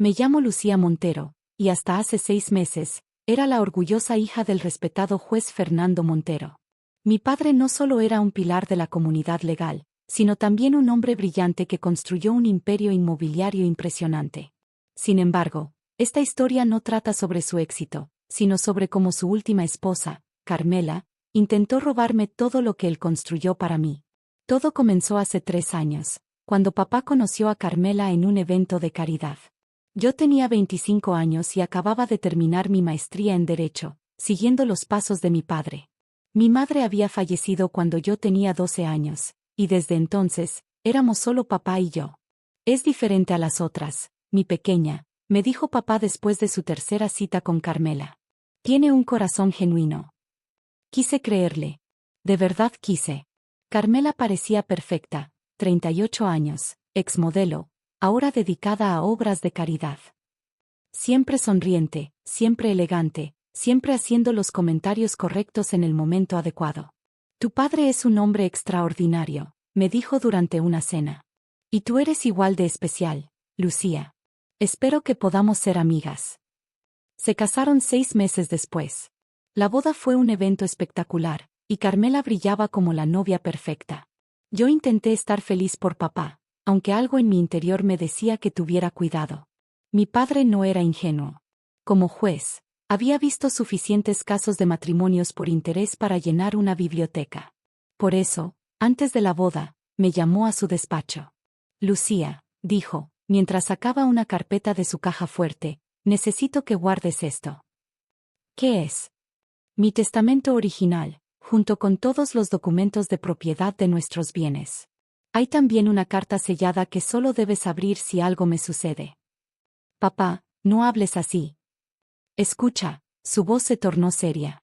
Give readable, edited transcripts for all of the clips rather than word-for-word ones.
Me llamo Lucía Montero, y hasta hace 6 meses, era la orgullosa hija del respetado juez Fernando Montero. Mi padre no solo era un pilar de la comunidad legal, sino también un hombre brillante que construyó un imperio inmobiliario impresionante. Sin embargo, esta historia no trata sobre su éxito, sino sobre cómo su última esposa, Carmela, intentó robarme todo lo que él construyó para mí. Todo comenzó hace 3 años, cuando papá conoció a Carmela en un evento de caridad. Yo tenía 25 años y acababa de terminar mi maestría en Derecho, siguiendo los pasos de mi padre. Mi madre había fallecido cuando yo tenía 12 años, y desde entonces, éramos solo papá y yo. Es diferente a las otras, mi pequeña, me dijo papá después de su tercera cita con Carmela. Tiene un corazón genuino. Quise creerle. De verdad quise. Carmela parecía perfecta, 38 años, exmodelo, ahora dedicada a obras de caridad. Siempre sonriente, siempre elegante, siempre haciendo los comentarios correctos en el momento adecuado. Tu padre es un hombre extraordinario, me dijo durante una cena. Y tú eres igual de especial, Lucía. Espero que podamos ser amigas. Se casaron 6 meses después. La boda fue un evento espectacular, y Carmela brillaba como la novia perfecta. Yo intenté estar feliz por papá, aunque algo en mi interior me decía que tuviera cuidado. Mi padre no era ingenuo. Como juez, había visto suficientes casos de matrimonios por interés para llenar una biblioteca. Por eso, antes de la boda, me llamó a su despacho. Lucía, dijo, mientras sacaba una carpeta de su caja fuerte, necesito que guardes esto. ¿Qué es? Mi testamento original, junto con todos los documentos de propiedad de nuestros bienes. Hay también una carta sellada que solo debes abrir si algo me sucede. Papá, no hables así. Escucha, su voz se tornó seria.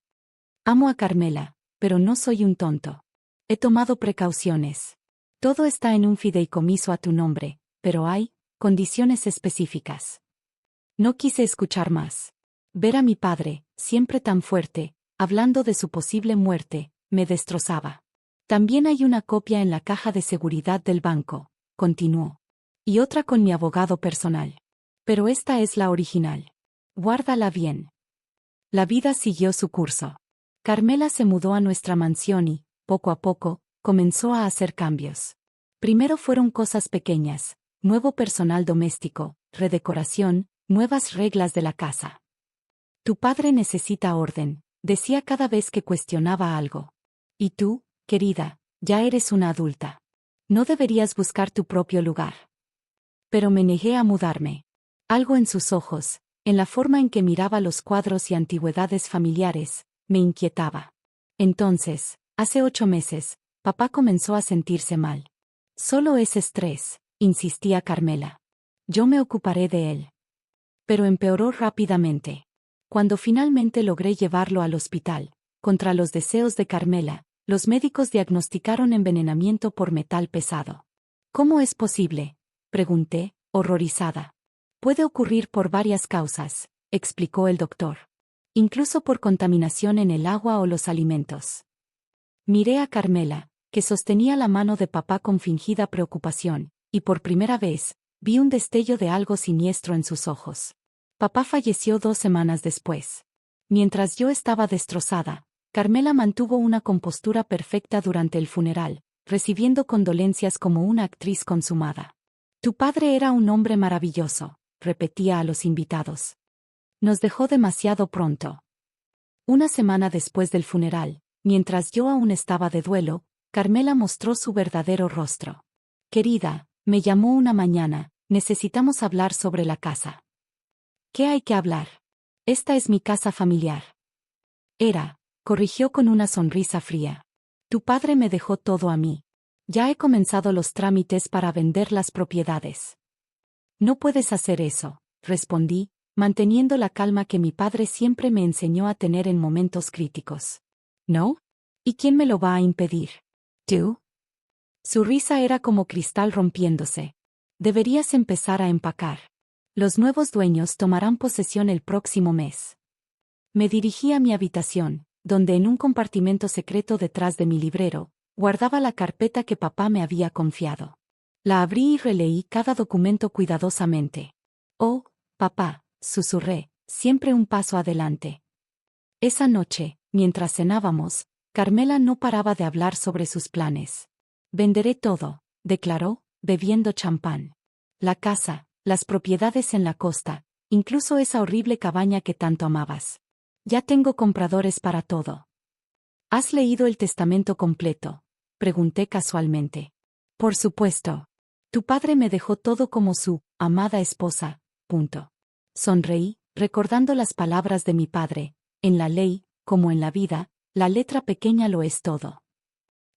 Amo a Carmela, pero no soy un tonto. He tomado precauciones. Todo está en un fideicomiso a tu nombre, pero hay condiciones específicas. No quise escuchar más. Ver a mi padre, siempre tan fuerte, hablando de su posible muerte, me destrozaba. También hay una copia en la caja de seguridad del banco, continuó. Y otra con mi abogado personal. Pero esta es la original. Guárdala bien. La vida siguió su curso. Carmela se mudó a nuestra mansión y, poco a poco, comenzó a hacer cambios. Primero fueron cosas pequeñas, nuevo personal doméstico, redecoración, nuevas reglas de la casa. Tu padre necesita orden, decía cada vez que cuestionaba algo. Y tú, querida, ya eres una adulta. No deberías buscar tu propio lugar. Pero me negué a mudarme. Algo en sus ojos, en la forma en que miraba los cuadros y antigüedades familiares, me inquietaba. Entonces, hace 8 meses, papá comenzó a sentirse mal. Solo es estrés, insistía Carmela. Yo me ocuparé de él. Pero empeoró rápidamente. Cuando finalmente logré llevarlo al hospital, contra los deseos de Carmela, los médicos diagnosticaron envenenamiento por metal pesado. ¿Cómo es posible?, pregunté, horrorizada. Puede ocurrir por varias causas, explicó el doctor. Incluso por contaminación en el agua o los alimentos. Miré a Carmela, que sostenía la mano de papá con fingida preocupación, y por primera vez, vi un destello de algo siniestro en sus ojos. Papá falleció 2 semanas después. Mientras yo estaba destrozada, Carmela mantuvo una compostura perfecta durante el funeral, recibiendo condolencias como una actriz consumada. Tu padre era un hombre maravilloso, repetía a los invitados. Nos dejó demasiado pronto. Una semana después del funeral, mientras yo aún estaba de duelo, Carmela mostró su verdadero rostro. Querida, me llamó una mañana, necesitamos hablar sobre la casa. ¿Qué hay que hablar? Esta es mi casa familiar. Corrigió con una sonrisa fría. Tu padre me dejó todo a mí. Ya he comenzado los trámites para vender las propiedades. No puedes hacer eso, respondí, manteniendo la calma que mi padre siempre me enseñó a tener en momentos críticos. ¿No? ¿Y quién me lo va a impedir? ¿Tú? Su risa era como cristal rompiéndose. Deberías empezar a empacar. Los nuevos dueños tomarán posesión el próximo mes. Me dirigí a mi habitación, donde en un compartimento secreto detrás de mi librero, guardaba la carpeta que papá me había confiado. La abrí y releí cada documento cuidadosamente. Oh, Papá, susurré, siempre un paso adelante. Esa noche, mientras cenábamos, Carmela no paraba de hablar sobre sus planes. Venderé todo, declaró, bebiendo champán. La casa, las propiedades en la costa, incluso esa horrible cabaña que tanto amabas. Ya tengo compradores para todo. ¿Has leído el testamento completo?, pregunté casualmente. Por supuesto. Tu padre me dejó todo como su amada esposa. Punto. Sonreí, recordando las palabras de mi padre: en la ley, como en la vida, la letra pequeña lo es todo.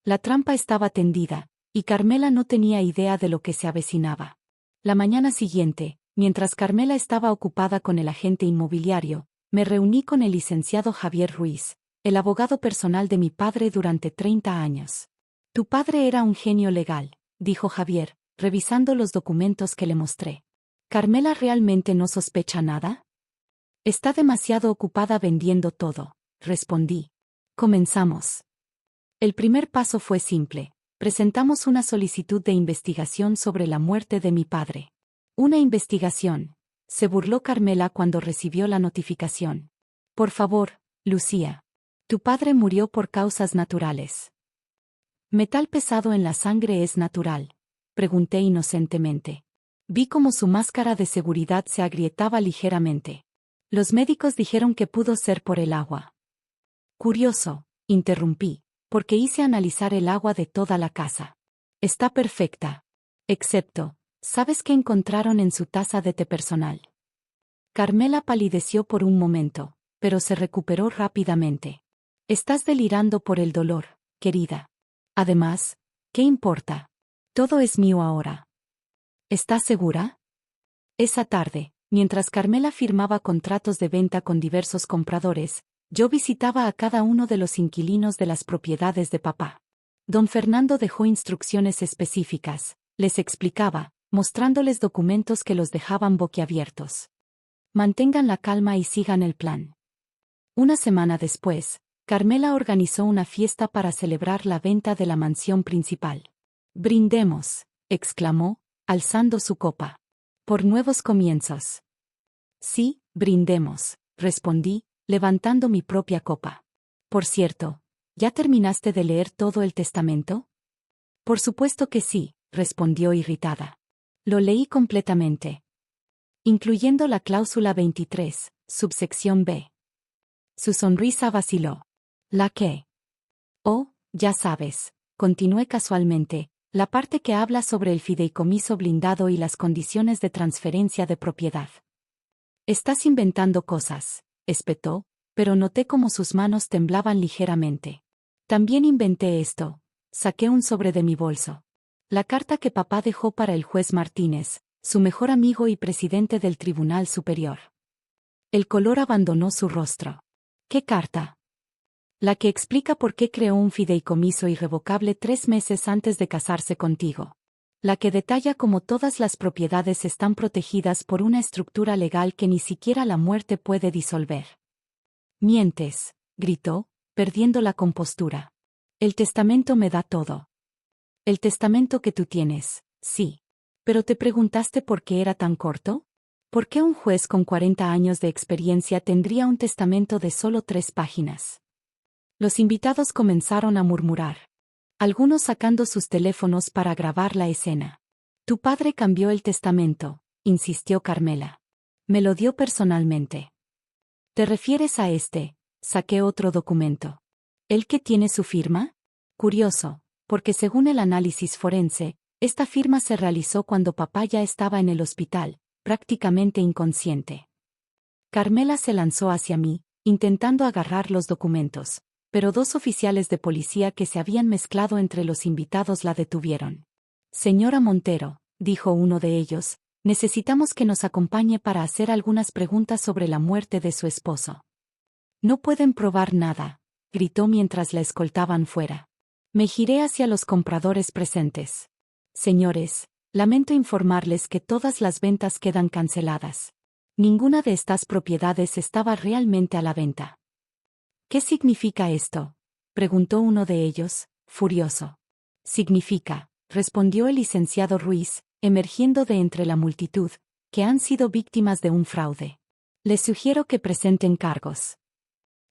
La trampa estaba tendida, y Carmela no tenía idea de lo que se avecinaba. La mañana siguiente, mientras Carmela estaba ocupada con el agente inmobiliario, me reuní con el licenciado Javier Ruiz, el abogado personal de mi padre durante 30 años. Tu padre era un genio legal, dijo Javier, revisando los documentos que le mostré. ¿Carmela realmente no sospecha nada? Está demasiado ocupada vendiendo todo, respondí. Comenzamos. El primer paso fue simple. Presentamos una solicitud de investigación sobre la muerte de mi padre. ¿Una investigación?, se burló Carmela cuando recibió la notificación. Por favor, Lucía. Tu padre murió por causas naturales. ¿Metal pesado en la sangre es natural?, pregunté inocentemente. Vi cómo su máscara de seguridad se agrietaba ligeramente. Los médicos dijeron que pudo ser por el agua. Curioso, interrumpí, porque hice analizar el agua de toda la casa. Está perfecta. Excepto, ¿sabes qué encontraron en su taza de té personal? Carmela palideció por un momento, pero se recuperó rápidamente. Estás delirando por el dolor, querida. Además, ¿qué importa? Todo es mío ahora. ¿Estás segura? Esa tarde, mientras Carmela firmaba contratos de venta con diversos compradores, yo visitaba a cada uno de los inquilinos de las propiedades de papá. Don Fernando dejó instrucciones específicas, les explicaba, mostrándoles documentos que los dejaban boquiabiertos. Mantengan la calma y sigan el plan. Una semana después, Carmela organizó una fiesta para celebrar la venta de la mansión principal. «Brindemos», exclamó, alzando su copa. «Por nuevos comienzos». «Sí, brindemos», respondí, levantando mi propia copa. «Por cierto, ¿ya terminaste de leer todo el testamento?» «Por supuesto que sí», respondió irritada. «Lo leí completamente. Incluyendo la cláusula 23, subsección B». Su sonrisa vaciló. «¿La qué?» «Oh, ya sabes», continué casualmente, la parte que habla sobre el fideicomiso blindado y las condiciones de transferencia de propiedad. «Estás inventando cosas», espetó, pero noté cómo sus manos temblaban ligeramente. «También inventé esto», saqué un sobre de mi bolso. La carta que papá dejó para el juez Martínez, su mejor amigo y presidente del Tribunal Superior. El color abandonó su rostro. «¿Qué carta?» «La que explica por qué creó un fideicomiso irrevocable 3 meses antes de casarse contigo. La que detalla cómo todas las propiedades están protegidas por una estructura legal que ni siquiera la muerte puede disolver». «Mientes», gritó, perdiendo la compostura. «El testamento me da todo». «El testamento que tú tienes, sí. Pero ¿te preguntaste por qué era tan corto? ¿Por qué un juez con 40 años de experiencia tendría un testamento de solo 3 páginas? Los invitados comenzaron a murmurar, algunos sacando sus teléfonos para grabar la escena. «Tu padre cambió el testamento», insistió Carmela. «Me lo dio personalmente». «¿Te refieres a este?», saqué otro documento. ¿El que tiene su firma? Curioso, porque según el análisis forense, esta firma se realizó cuando papá ya estaba en el hospital, prácticamente inconsciente. Carmela se lanzó hacia mí, intentando agarrar los documentos, pero 2 oficiales de policía que se habían mezclado entre los invitados la detuvieron. «Señora Montero», dijo uno de ellos, «necesitamos que nos acompañe para hacer algunas preguntas sobre la muerte de su esposo». «No pueden probar nada», gritó mientras la escoltaban fuera. Me giré hacia los compradores presentes. «Señores, lamento informarles que todas las ventas quedan canceladas. Ninguna de estas propiedades estaba realmente a la venta». «¿Qué significa esto?», preguntó uno de ellos, furioso. «Significa», respondió el licenciado Ruiz, emergiendo de entre la multitud, que han sido víctimas de un fraude. Les sugiero que presenten cargos.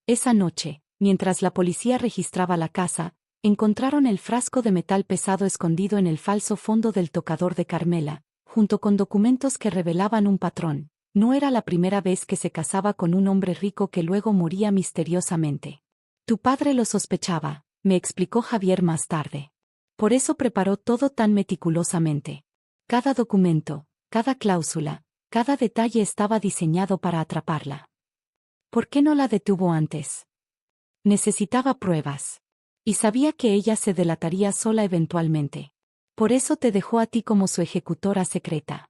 Esa noche, mientras la policía registraba la casa, encontraron el frasco de metal pesado escondido en el falso fondo del tocador de Carmela, junto con documentos que revelaban un patrón. No era la primera vez que se casaba con un hombre rico que luego moría misteriosamente. Tu padre lo sospechaba, me explicó Javier más tarde. Por eso preparó todo tan meticulosamente. Cada documento, cada cláusula, cada detalle estaba diseñado para atraparla. ¿Por qué no la detuvo antes? Necesitaba pruebas. Y sabía que ella se delataría sola eventualmente. Por eso te dejó a ti como su ejecutora secreta.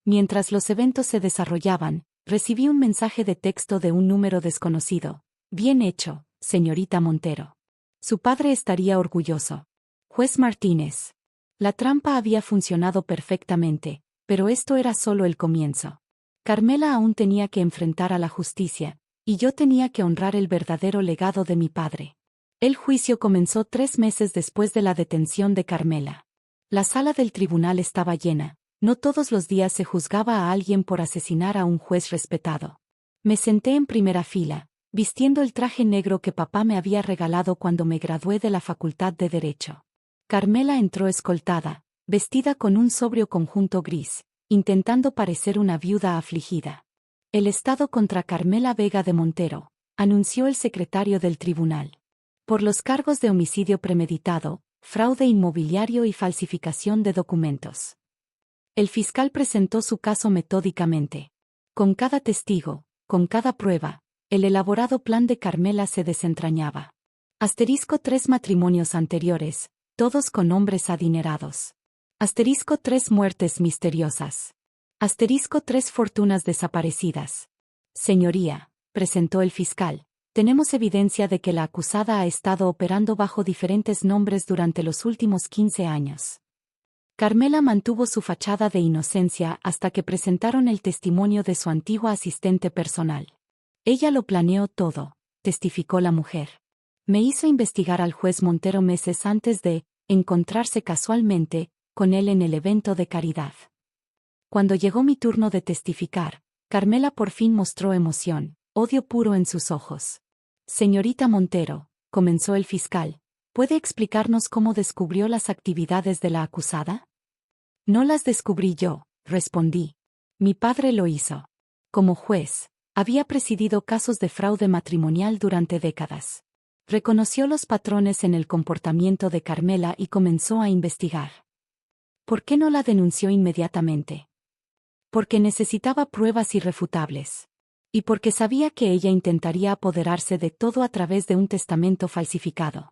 Mientras los eventos se desarrollaban, recibí un mensaje de texto de un número desconocido. Bien hecho, señorita Montero. Su padre estaría orgulloso. Juez Martínez. La trampa había funcionado perfectamente, pero esto era solo el comienzo. Carmela aún tenía que enfrentar a la justicia, y yo tenía que honrar el verdadero legado de mi padre. El juicio comenzó 3 meses después de la detención de Carmela. La sala del tribunal estaba llena. No todos los días se juzgaba a alguien por asesinar a un juez respetado. Me senté en primera fila, vistiendo el traje negro que papá me había regalado cuando me gradué de la Facultad de Derecho. Carmela entró escoltada, vestida con un sobrio conjunto gris, intentando parecer una viuda afligida. El estado contra Carmela Vega de Montero, anunció el secretario del tribunal. Por los cargos de homicidio premeditado, fraude inmobiliario y falsificación de documentos. El fiscal presentó su caso metódicamente. Con cada testigo, con cada prueba, el elaborado plan de Carmela se desentrañaba. Asterisco 3 matrimonios anteriores, todos con hombres adinerados. Asterisco 3 muertes misteriosas. Asterisco 3 fortunas desaparecidas. Señoría, presentó el fiscal, tenemos evidencia de que la acusada ha estado operando bajo diferentes nombres durante los últimos 15 años. Carmela mantuvo su fachada de inocencia hasta que presentaron el testimonio de su antigua asistente personal. Ella lo planeó todo, testificó la mujer. Me hizo investigar al juez Montero meses antes de encontrarse casualmente con él en el evento de caridad. Cuando llegó mi turno de testificar, Carmela por fin mostró emoción, odio puro en sus ojos. Señorita Montero, comenzó el fiscal, ¿puede explicarnos cómo descubrió las actividades de la acusada? No las descubrí yo, respondí. Mi padre lo hizo. Como juez, había presidido casos de fraude matrimonial durante décadas. Reconoció los patrones en el comportamiento de Carmela y comenzó a investigar. ¿Por qué no la denunció inmediatamente? Porque necesitaba pruebas irrefutables. Y porque sabía que ella intentaría apoderarse de todo a través de un testamento falsificado.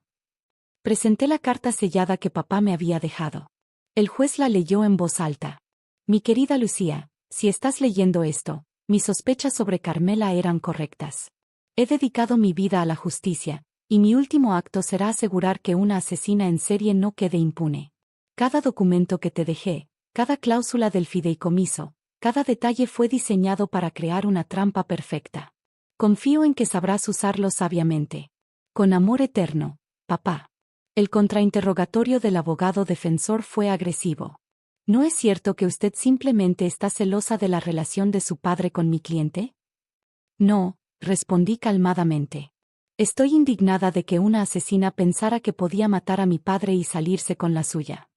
Presenté la carta sellada que papá me había dejado. El juez la leyó en voz alta. Mi querida Lucía, si estás leyendo esto, mis sospechas sobre Carmela eran correctas. He dedicado mi vida a la justicia, y mi último acto será asegurar que una asesina en serie no quede impune. Cada documento que te dejé, cada cláusula del fideicomiso, cada detalle fue diseñado para crear una trampa perfecta. Confío en que sabrás usarlo sabiamente. Con amor eterno, papá. El contrainterrogatorio del abogado defensor fue agresivo. ¿No es cierto que usted simplemente está celosa de la relación de su padre con mi cliente? No, respondí calmadamente. Estoy indignada de que una asesina pensara que podía matar a mi padre y salirse con la suya.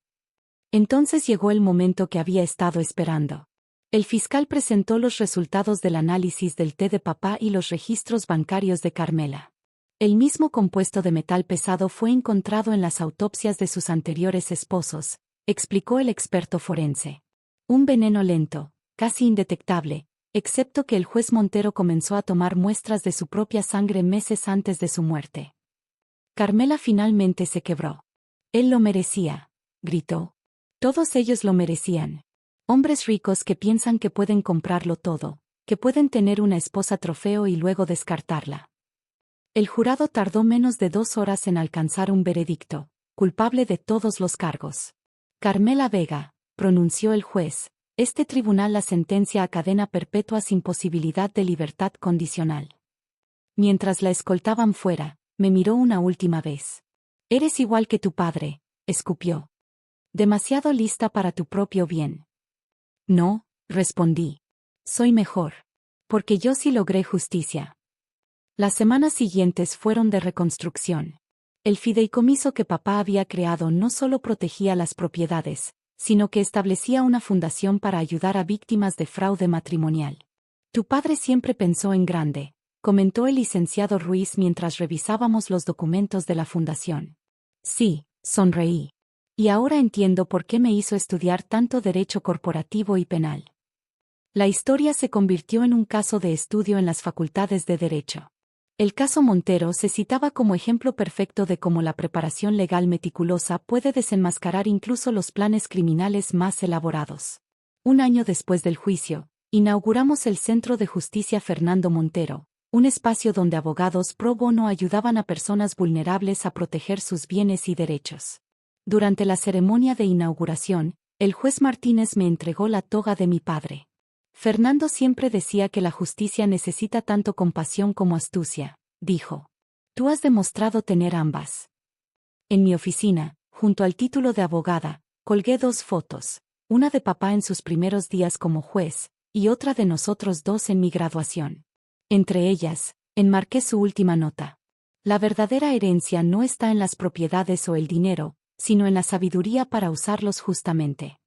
Entonces llegó el momento que había estado esperando. El fiscal presentó los resultados del análisis del té de papá y los registros bancarios de Carmela. El mismo compuesto de metal pesado fue encontrado en las autopsias de sus anteriores esposos, explicó el experto forense. Un veneno lento, casi indetectable, excepto que el juez Montero comenzó a tomar muestras de su propia sangre meses antes de su muerte. Carmela finalmente se quebró. Él lo merecía, gritó. Todos ellos lo merecían. Hombres ricos que piensan que pueden comprarlo todo, que pueden tener una esposa trofeo y luego descartarla. El jurado tardó menos de 2 horas en alcanzar un veredicto, culpable de todos los cargos. Carmela Vega, pronunció el juez, este tribunal la sentencia a cadena perpetua sin posibilidad de libertad condicional. Mientras la escoltaban fuera, me miró una última vez. Eres igual que tu padre, escupió. Demasiado lista para tu propio bien. No, respondí. Soy mejor. Porque yo sí logré justicia. Las semanas siguientes fueron de reconstrucción. El fideicomiso que papá había creado no solo protegía las propiedades, sino que establecía una fundación para ayudar a víctimas de fraude matrimonial. Tu padre siempre pensó en grande, comentó el licenciado Ruiz mientras revisábamos los documentos de la fundación. Sí, sonreí. Y ahora entiendo por qué me hizo estudiar tanto derecho corporativo y penal. La historia se convirtió en un caso de estudio en las facultades de Derecho. El caso Montero se citaba como ejemplo perfecto de cómo la preparación legal meticulosa puede desenmascarar incluso los planes criminales más elaborados. Un año después del juicio, inauguramos el Centro de Justicia Fernando Montero, un espacio donde abogados pro bono ayudaban a personas vulnerables a proteger sus bienes y derechos. Durante la ceremonia de inauguración, el juez Martínez me entregó la toga de mi padre. Fernando siempre decía que la justicia necesita tanto compasión como astucia, dijo. Tú has demostrado tener ambas. En mi oficina, junto al título de abogada, colgué 2 fotos, una de papá en sus primeros días como juez, y otra de nosotros 2 en mi graduación. Entre ellas, enmarqué su última nota. La verdadera herencia no está en las propiedades o el dinero, sino en la sabiduría para usarlos justamente.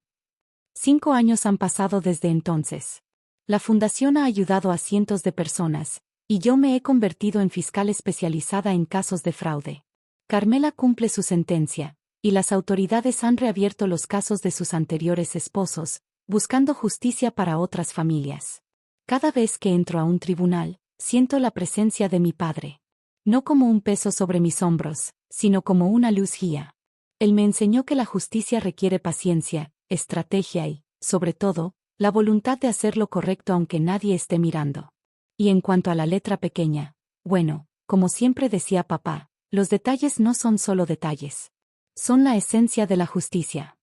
5 años han pasado desde entonces. La fundación ha ayudado a cientos de personas, y yo me he convertido en fiscal especializada en casos de fraude. Carmela cumple su sentencia, y las autoridades han reabierto los casos de sus anteriores esposos, buscando justicia para otras familias. Cada vez que entro a un tribunal, siento la presencia de mi padre. No como un peso sobre mis hombros, sino como una luz guía. Él me enseñó que la justicia requiere paciencia, estrategia y, sobre todo, la voluntad de hacer lo correcto aunque nadie esté mirando. Y en cuanto a la letra pequeña, bueno, como siempre decía papá, los detalles no son solo detalles. Son la esencia de la justicia.